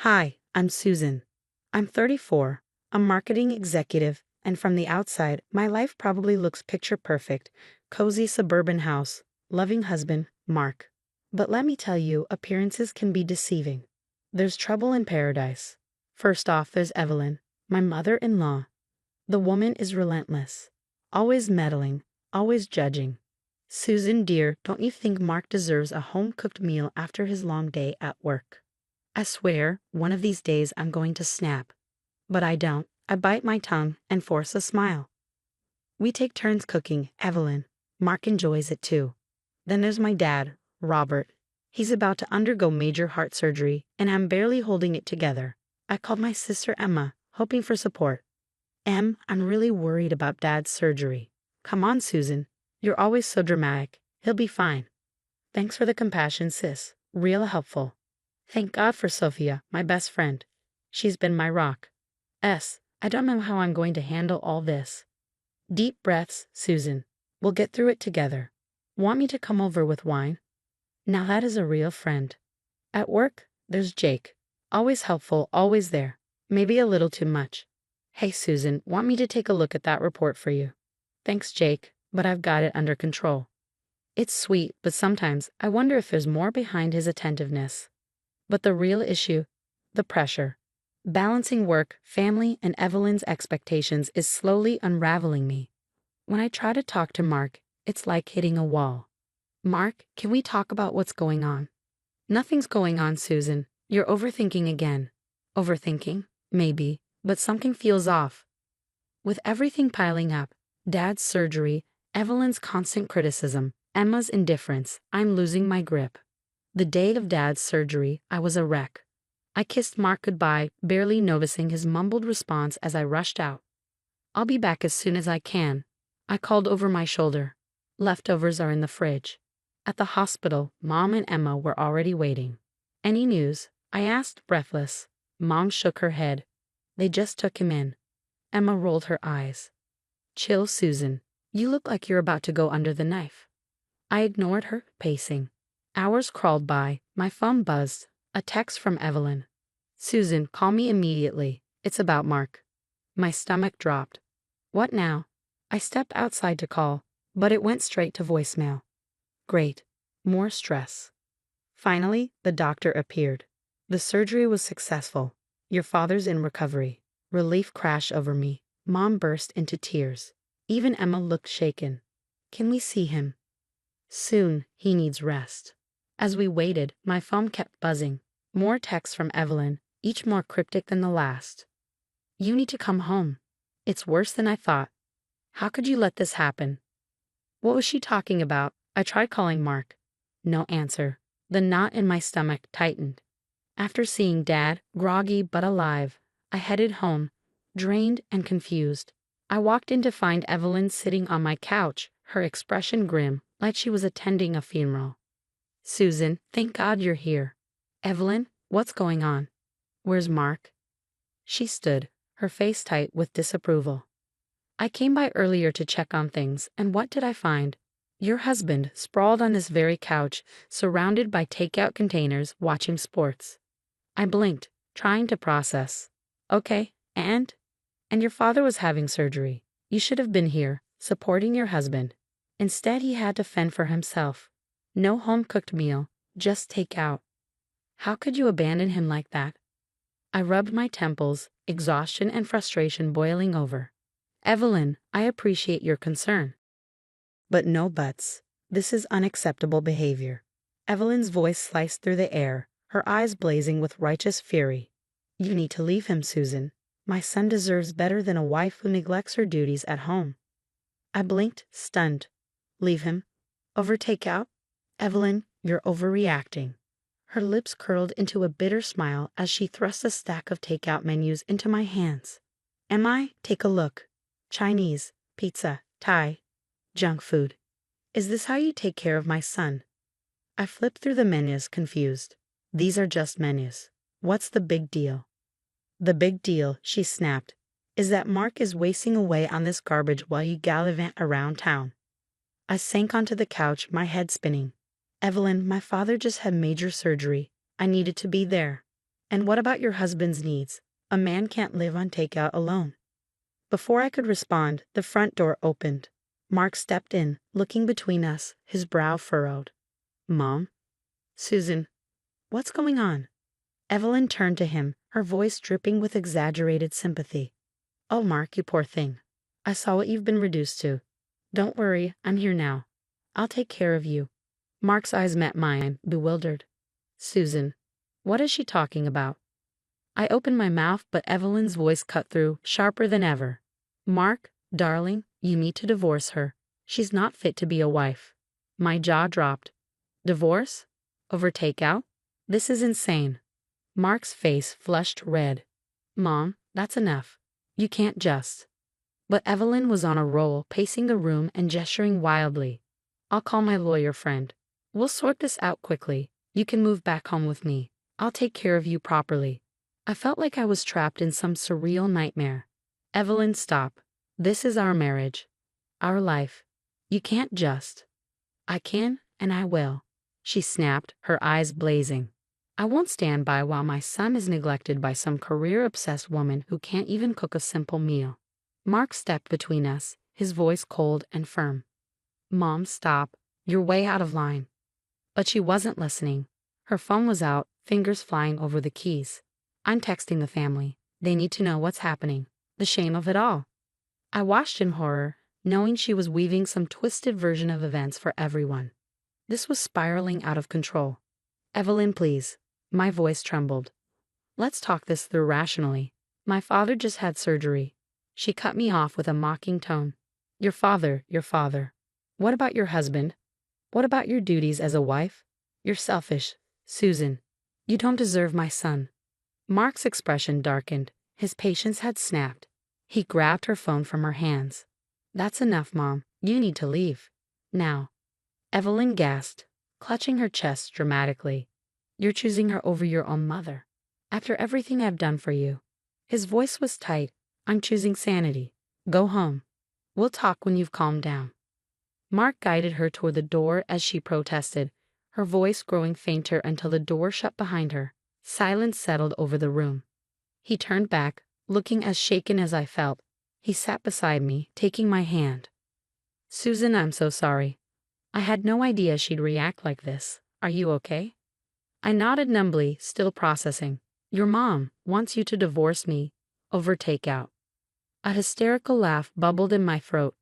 Hi, I'm Susan. I'm 34, a marketing executive, and from the outside, my life probably looks picture perfect. Cozy suburban house, loving husband, Mark. But let me tell you, appearances can be deceiving. There's trouble in paradise. First off, there's Evelyn, my mother-in-law. The woman is relentless, always meddling, always judging. Susan, dear, don't you think Mark deserves a home-cooked meal after his long day at work? I swear, one of these days I'm going to snap. But I don't. I bite my tongue and force a smile. We take turns cooking, Evelyn. Mark enjoys it too. Then there's my dad, Robert. He's about to undergo major heart surgery, and I'm barely holding it together. I called my sister Emma, hoping for support. I'm really worried about Dad's surgery. Come on, Susan. You're always so dramatic. He'll be fine. Thanks for the compassion, sis. Real helpful. Thank God for Sophia, my best friend. She's been my rock. I don't know how I'm going to handle all this. Deep breaths, Susan. We'll get through it together. Want me to come over with wine? Now that is a real friend. At work, there's Jake. Always helpful, always there. Maybe a little too much. Hey, Susan, want me to take a look at that report for you? Thanks, Jake, but I've got it under control. It's sweet, but sometimes I wonder if there's more behind his attentiveness. But the real issue, the pressure. Balancing work, family, and Evelyn's expectations is slowly unraveling me. When I try to talk to Mark, it's like hitting a wall. Mark, can we talk about what's going on? Nothing's going on, Susan. You're overthinking again. Overthinking? Maybe, but something feels off. With everything piling up, Dad's surgery, Evelyn's constant criticism, Emma's indifference, I'm losing my grip. The day of Dad's surgery, I was a wreck. I kissed Mark goodbye, barely noticing his mumbled response as I rushed out. I'll be back as soon as I can. I called over my shoulder. Leftovers are in the fridge. At the hospital, Mom and Emma were already waiting. Any news? I asked, breathless. Mom shook her head. They just took him in. Emma rolled her eyes. Chill, Susan. You look like you're about to go under the knife. I ignored her, pacing. Hours crawled by, my phone buzzed. A text from Evelyn. Susan, call me immediately. It's about Mark. My stomach dropped. What now? I stepped outside to call, but it went straight to voicemail. Great. More stress. Finally, the doctor appeared. The surgery was successful. Your father's in recovery. Relief crashed over me. Mom burst into tears. Even Emma looked shaken. Can we see him? Soon, he needs rest. As we waited, my phone kept buzzing. More texts from Evelyn, each more cryptic than the last. You need to come home. It's worse than I thought. How could you let this happen? What was she talking about? I tried calling Mark. No answer. The knot in my stomach tightened. After seeing Dad, groggy but alive, I headed home, drained and confused. I walked in to find Evelyn sitting on my couch, her expression grim, like she was attending a funeral. Susan, thank God you're here. Evelyn, what's going on? Where's Mark? She stood, her face tight with disapproval. I came by earlier to check on things, and what did I find? Your husband, sprawled on this very couch, surrounded by takeout containers, watching sports. I blinked, trying to process. Okay, and your father was having surgery. You should have been here, supporting your husband. Instead, he had to fend for himself. No home-cooked meal, just takeout. How could you abandon him like that? I rubbed my temples, exhaustion and frustration boiling over. Evelyn, I appreciate your concern. But no buts. This is unacceptable behavior. Evelyn's voice sliced through the air, her eyes blazing with righteous fury. You need to leave him, Susan. My son deserves better than a wife who neglects her duties at home. I blinked, stunned. Leave him? Over takeout? Evelyn, you're overreacting. Her lips curled into a bitter smile as she thrust a stack of takeout menus into my hands. Am I? Take a look. Chinese, pizza, Thai, junk food. Is this how you take care of my son? I flipped through the menus, confused. These are just menus. What's the big deal? The big deal, she snapped, is that Mark is wasting away on this garbage while you gallivant around town. I sank onto the couch, my head spinning. Evelyn, my father just had major surgery. I needed to be there. And what about your husband's needs? A man can't live on takeout alone. Before I could respond, the front door opened. Mark stepped in, looking between us, his brow furrowed. Mom? Susan, what's going on? Evelyn turned to him, her voice dripping with exaggerated sympathy. Oh, Mark, you poor thing. I saw what you've been reduced to. Don't worry, I'm here now. I'll take care of you. Mark's eyes met mine, bewildered. Susan, what is she talking about? I opened my mouth, but Evelyn's voice cut through, sharper than ever. Mark, darling, you need to divorce her. She's not fit to be a wife. My jaw dropped. Divorce? Over takeout? This is insane. Mark's face flushed red. Mom, that's enough. You can't just. But Evelyn was on a roll, pacing the room and gesturing wildly. I'll call my lawyer friend. We'll sort this out quickly. You can move back home with me. I'll take care of you properly. I felt like I was trapped in some surreal nightmare. Evelyn, stop. This is our marriage. Our life. You can't just. I can, and I will. She snapped, her eyes blazing. I won't stand by while my son is neglected by some career-obsessed woman who can't even cook a simple meal. Mark stepped between us, his voice cold and firm. Mom, stop. You're way out of line. But she wasn't listening. Her phone was out, fingers flying over the keys. I'm texting the family. They need to know what's happening. The shame of it all. I watched in horror, knowing she was weaving some twisted version of events for everyone. This was spiraling out of control. Evelyn, please. My voice trembled. Let's talk this through rationally. My father just had surgery. She cut me off with a mocking tone. Your father. What about your husband? What about your duties as a wife? You're selfish, Susan. You don't deserve my son. Mark's expression darkened. His patience had snapped. He grabbed her phone from her hands. That's enough, Mom. You need to leave. Now. Evelyn gasped, clutching her chest dramatically. You're choosing her over your own mother. After everything I've done for you. His voice was tight. I'm choosing sanity. Go home. We'll talk when you've calmed down. Mark guided her toward the door as she protested, her voice growing fainter until the door shut behind her. Silence settled over the room. He turned back, looking as shaken as I felt. He sat beside me, taking my hand. Susan, I'm so sorry. I had no idea she'd react like this. Are you okay? I nodded numbly, still processing. Your mom wants you to divorce me over takeout. A hysterical laugh bubbled in my throat.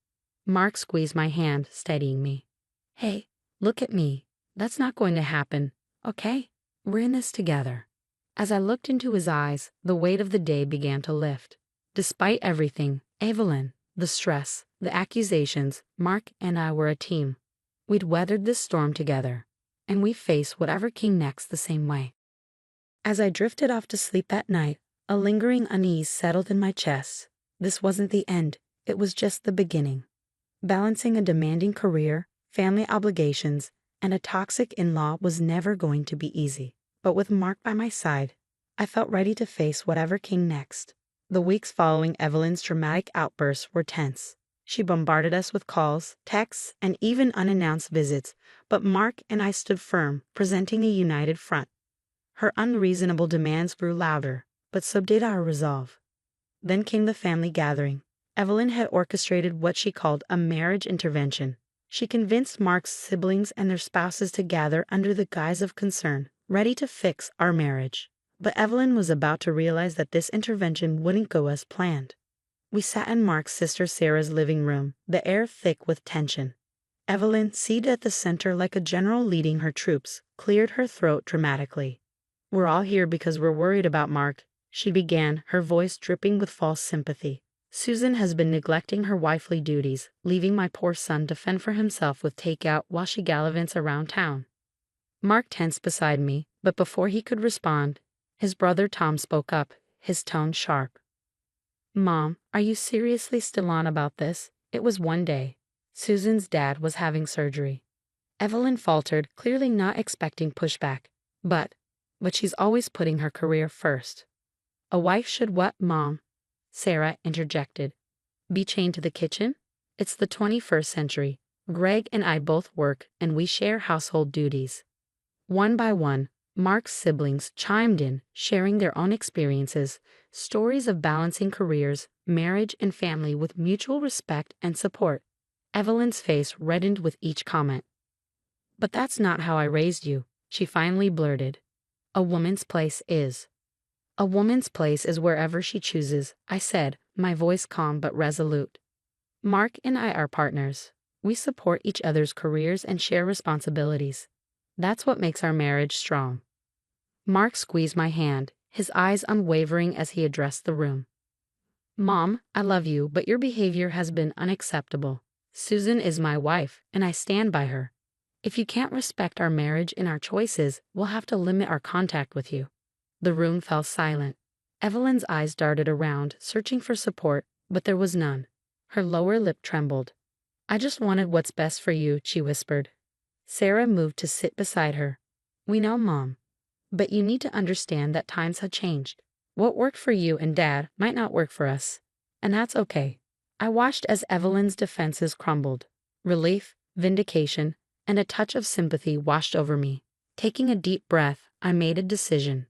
Mark squeezed my hand, steadying me. Hey, look at me. That's not going to happen, okay? We're in this together. As I looked into his eyes, the weight of the day began to lift. Despite everything, Evelyn, the stress, the accusations, Mark and I were a team. We'd weathered this storm together, and we faced whatever came next the same way. As I drifted off to sleep that night, a lingering unease settled in my chest. This wasn't the end, it was just the beginning. Balancing a demanding career, family obligations, and a toxic in-law was never going to be easy. But with Mark by my side, I felt ready to face whatever came next. The weeks following Evelyn's dramatic outbursts were tense. She bombarded us with calls, texts, and even unannounced visits, but Mark and I stood firm, presenting a united front. Her unreasonable demands grew louder, but so did our resolve. Then came the family gathering. Evelyn had orchestrated what she called a marriage intervention. She convinced Mark's siblings and their spouses to gather under the guise of concern, ready to fix our marriage. But Evelyn was about to realize that this intervention wouldn't go as planned. We sat in Mark's sister Sarah's living room, the air thick with tension. Evelyn, seated at the center like a general leading her troops, cleared her throat dramatically. We're all here because we're worried about Mark, she began, her voice dripping with false sympathy. Susan has been neglecting her wifely duties, leaving my poor son to fend for himself with takeout while she gallivants around town. Mark tensed beside me, but before he could respond, his brother Tom spoke up, his tone sharp. Mom, are you seriously still on about this? It was one day. Susan's dad was having surgery. Evelyn faltered, clearly not expecting pushback. But she's always putting her career first. A wife should what, Mom? Sarah interjected. Be chained to the kitchen? It's the 21st century. Greg and I both work, and we share household duties. One by one, Mark's siblings chimed in, sharing their own experiences, stories of balancing careers, marriage, and family with mutual respect and support. Evelyn's face reddened with each comment. "But that's not how I raised you," she finally blurted. "A woman's place is." "A woman's place is wherever she chooses," I said, my voice calm but resolute. "Mark and I are partners. We support each other's careers and share responsibilities. That's what makes our marriage strong." Mark squeezed my hand, his eyes unwavering as he addressed the room. "Mom, I love you, but your behavior has been unacceptable. Susan is my wife, and I stand by her. If you can't respect our marriage and our choices, we'll have to limit our contact with you." The room fell silent. Evelyn's eyes darted around, searching for support, but there was none. Her lower lip trembled. "I just wanted what's best for you," she whispered. Sarah moved to sit beside her. "We know, Mom. But you need to understand that times have changed. What worked for you and Dad might not work for us. And that's okay." I watched as Evelyn's defenses crumbled. Relief, vindication, and a touch of sympathy washed over me. Taking a deep breath, I made a decision.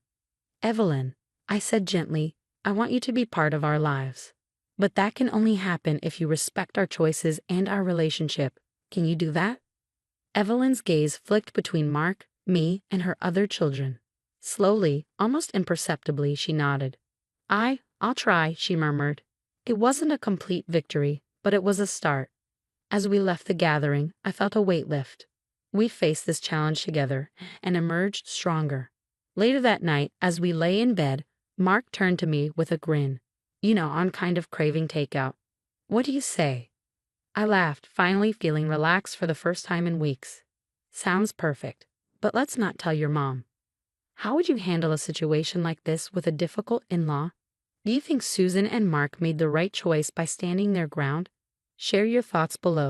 "Evelyn," I said gently, "I want you to be part of our lives. But that can only happen if you respect our choices and our relationship. Can you do that?" Evelyn's gaze flicked between Mark, me, and her other children. Slowly, almost imperceptibly, she nodded. I'll try," she murmured. It wasn't a complete victory, but it was a start. As we left the gathering, I felt a weight lift. We faced this challenge together and emerged stronger. Later that night, as we lay in bed, Mark turned to me with a grin. "You know, I'm kind of craving takeout. What do you say?" I laughed, finally feeling relaxed for the first time in weeks. "Sounds perfect. But let's not tell your mom." How would you handle a situation like this with a difficult in-law? Do you think Susan and Mark made the right choice by standing their ground? Share your thoughts below.